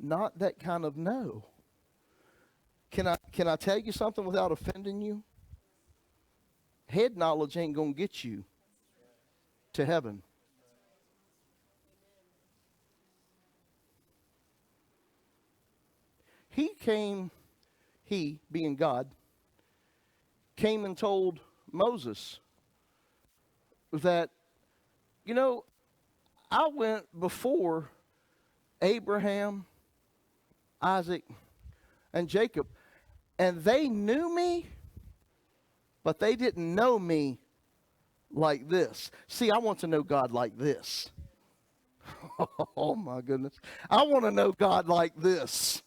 Not that kind of know. Can I tell you something without offending you? Head knowledge ain't going to get you to heaven. He being God, came and told Moses that, I went before Abraham, Isaac, and Jacob, and they knew me, but they didn't know me like this. See, I want to know God like this. Oh my goodness. I want to know God like this.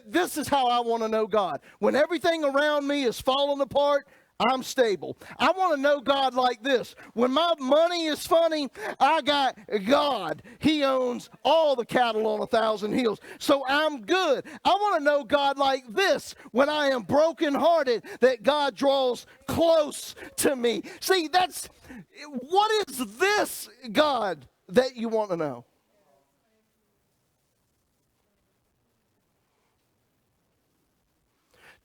This is how I want to know God. When everything around me is falling apart, I'm stable. I want to know God like this. When my money is funny, I got God. He owns all the cattle on 1,000 hills. So I'm good. I want to know God like this. When I am brokenhearted, that God draws close to me. See, what is this God that you want to know?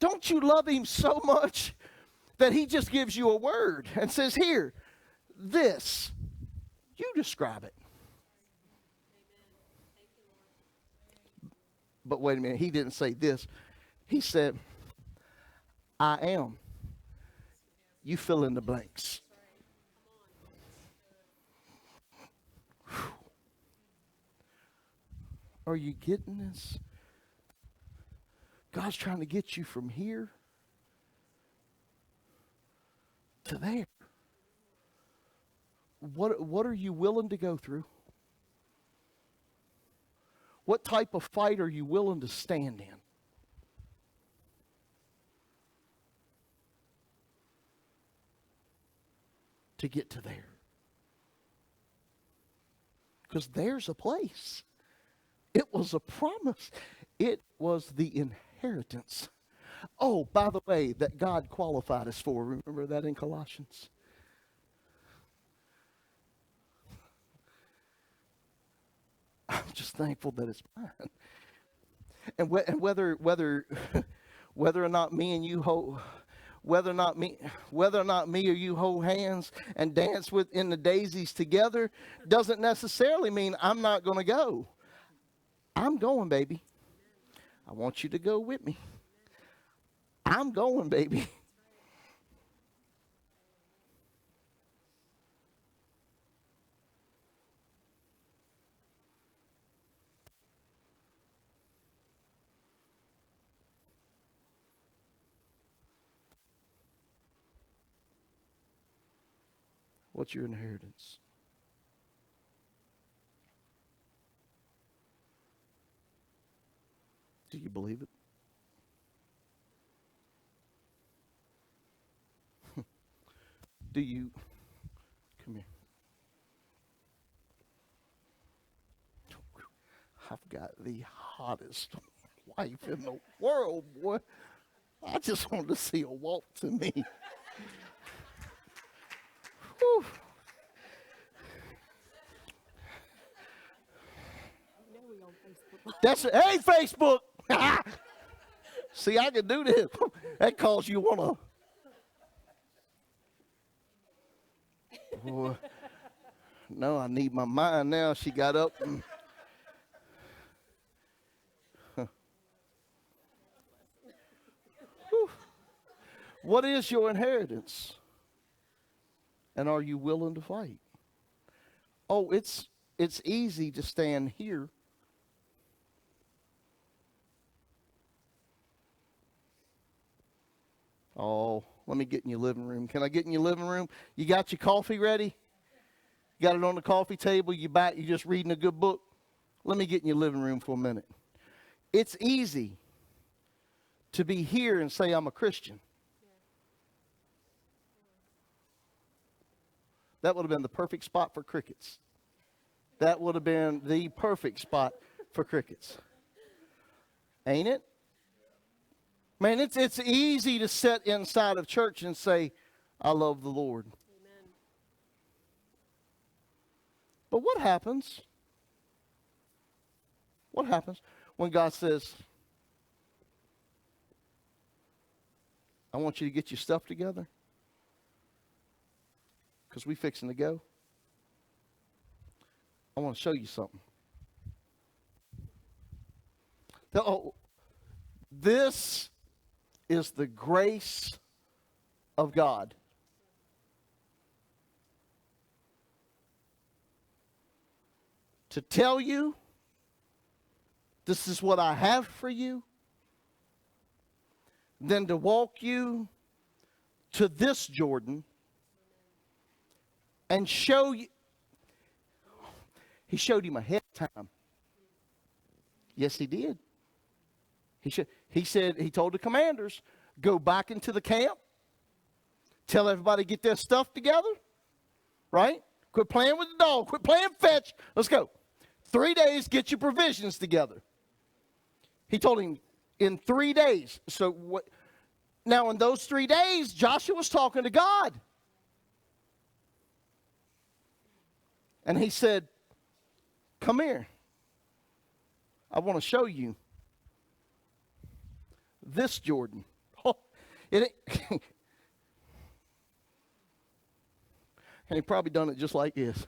Don't you love him so much that he just gives you a word and says, here, this, you describe it. But wait a minute, he didn't say this. He said, I am. You fill in the blanks. Whew. Are you getting this? God's trying to get you from here to there. What are you willing to go through? What type of fight are you willing to stand in? To get to there. Because there's a place. It was a promise. It was the inheritance. Oh, by the way, that God qualified us for. Remember that in Colossians? I'm just thankful that it's mine. And whether or not me and you hold, whether or not me or you hold hands and dance in the daisies together, doesn't necessarily mean I'm not going to go. I'm going, baby. I want you to go with me. I'm going, baby. What's your inheritance? Do you believe it? Do you, come here. I've got the hottest wife in the world, boy. I just wanted to see her walk to me. Whew. You know we on Facebook. That's it. Hey, Facebook. See, I can do this. That calls you want to. Boy. No, I need my mind now. She got up. Whew. What is your inheritance? And are you willing to fight? Oh, it's easy to stand here. Oh, let me get in your living room. Can I get in your living room? You got your coffee ready? You got it on the coffee table? You just reading a good book? Let me get in your living room for a minute. It's easy to be here and say I'm a Christian. That would have been the perfect spot for crickets. That would have been the perfect spot for crickets. Ain't it? Man, it's easy to sit inside of church and say, I love the Lord. Amen. But what happens? What happens when God says, I want you to get your stuff together? Because we fixing to go. I want to show you something. Oh, this is the grace of God. To tell you, this is what I have for you, then to walk you to this Jordan and show you. He showed him ahead of time. Yes, he did. He told the commanders, go back into the camp. Tell everybody to get their stuff together. Right? Quit playing with the dog. Quit playing fetch. Let's go. 3 days, get your provisions together. He told him in 3 days. So what? Now in those 3 days, Joshua was talking to God. And he said, come here. I want to show you this Jordan. Oh, and he probably done it just like this.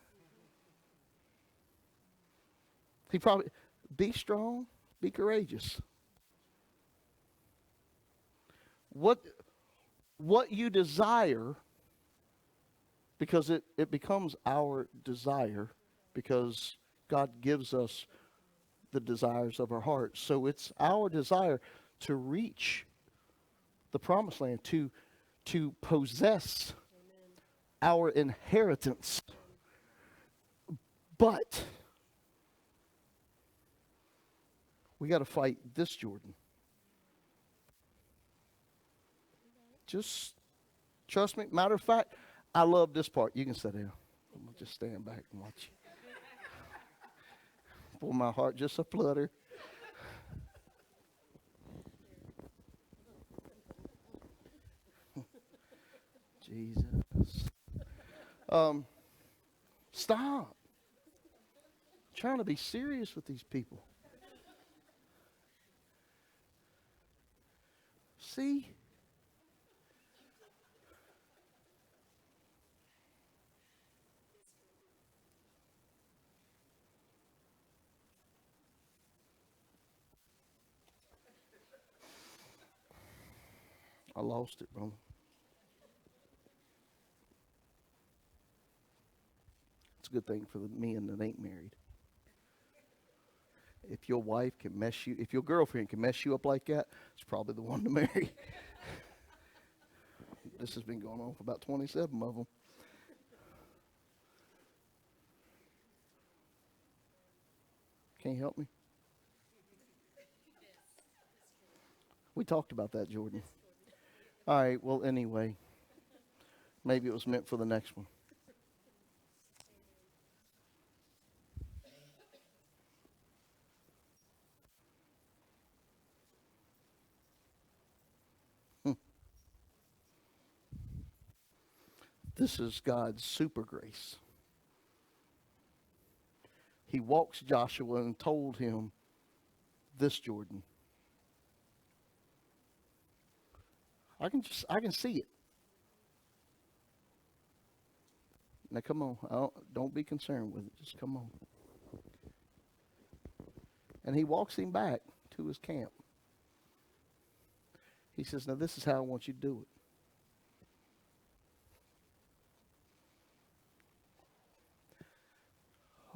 He probably, be strong, be courageous. What you desire, because it becomes our desire, because God gives us the desires of our heart. So it's our desire to reach the promised land, to possess our inheritance. But we got to fight this Jordan. Just trust me. Matter of fact, I love this part. You can sit down. I'm going to just stand back and watch you. For my heart just a flutter. Jesus. Stop. I'm trying to be serious with these people. See? I lost it, brother. It's a good thing for the men that ain't married. If your wife can mess you, if your girlfriend can mess you up like that, it's probably the one to marry. This has been going on for about 27 of them. Can't you help me? We talked about that, Jordan. All right, well, anyway, maybe it was meant for the next one. This is God's super grace. He walks Joshua and told him this Jordan. I can see it. Now come on, don't be concerned with it. Just come on. And he walks him back to his camp. He says, now this is how I want you to do it.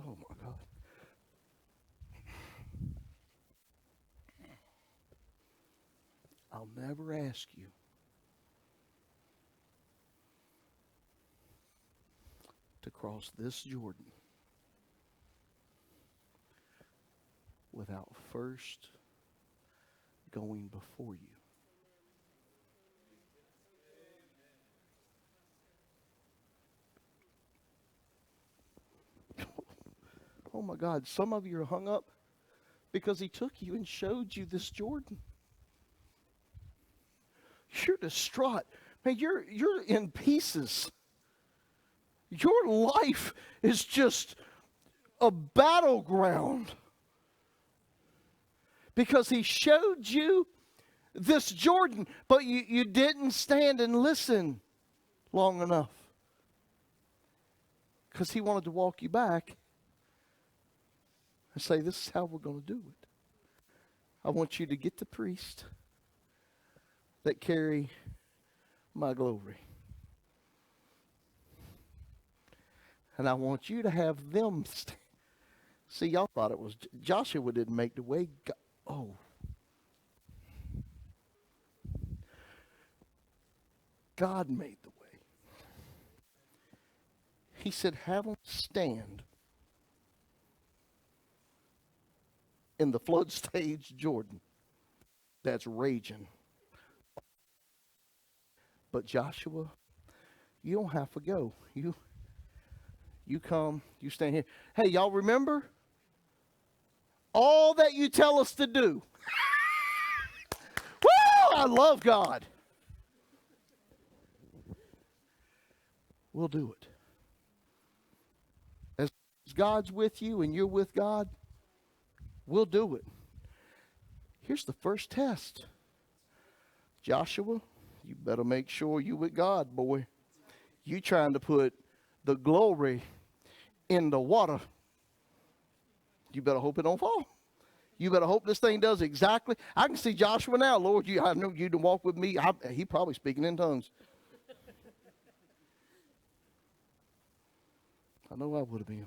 Oh my God. I'll never ask you to cross this Jordan without first going before you. Oh my God, some of you are hung up because he took you and showed you this Jordan. You're distraught. Man, you're in pieces. Your life is just a battleground. Because he showed you this Jordan, but you didn't stand and listen long enough. Because he wanted to walk you back and say, this is how we're going to do it. I want you to get the priest that carry my glory. And I want you to have them see, y'all thought it was Joshua didn't make the way. God made the way. He said, have them stand in the flood stage Jordan that's raging. But Joshua, you don't have to go. You come, you stand here. Hey, y'all remember? All that you tell us to do. Woo! I love God. We'll do it. As God's with you and you're with God, we'll do it. Here's the first test. Joshua, you better make sure you with God, boy. You trying to put the glory in the water. You better hope it don't fall. You better hope this thing does exactly. I can see Joshua now. Lord, I know you to walk with me. He probably speaking in tongues. I know I would have been.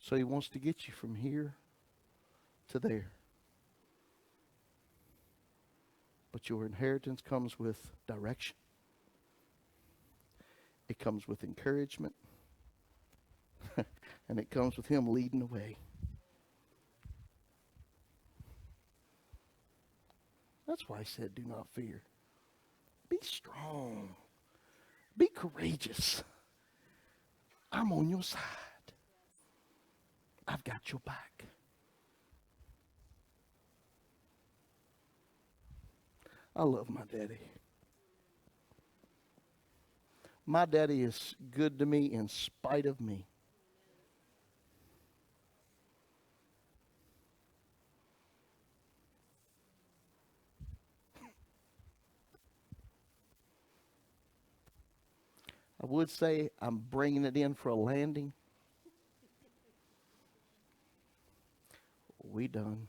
So he wants to get you from here to there. But your inheritance comes with direction. It comes with encouragement. And it comes with him leading the way. That's why I said, do not fear. Be strong. Be courageous. I'm on your side. I've got your back. I love my daddy. My daddy is good to me in spite of me. I would say I'm bringing it in for a landing. We done.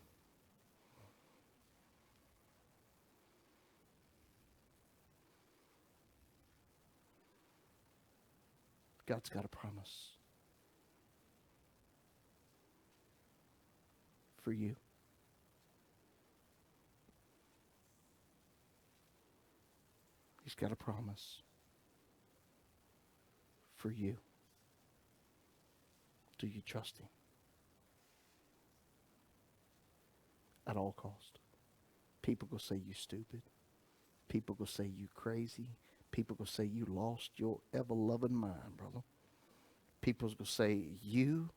God's got a promise for you. He's got a promise for you. Do you trust him? At all cost. People will say you stupid. People will say you crazy. People will say you lost your ever-loving mind, brother. People's going to say you,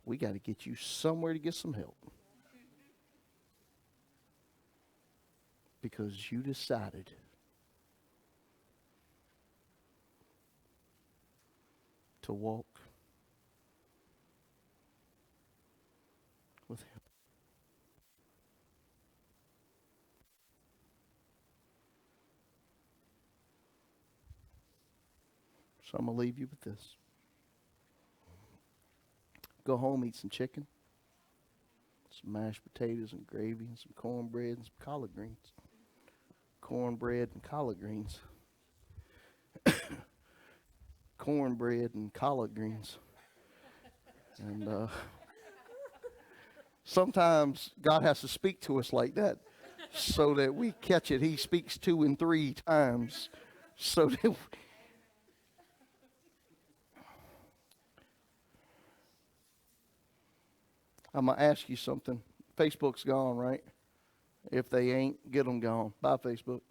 we got to get you somewhere to get some help. because you decided to walk with Him. So I'm going to leave you with this. Go home, eat some chicken, some mashed potatoes and gravy, and some cornbread and some collard greens. Cornbread and collard greens. Cornbread and collard greens. And sometimes God has to speak to us like that so that we catch it. He speaks 2 and 3 times so that I'm going to ask you something. Facebook's gone, right? If they ain't, get them gone. Bye, Facebook.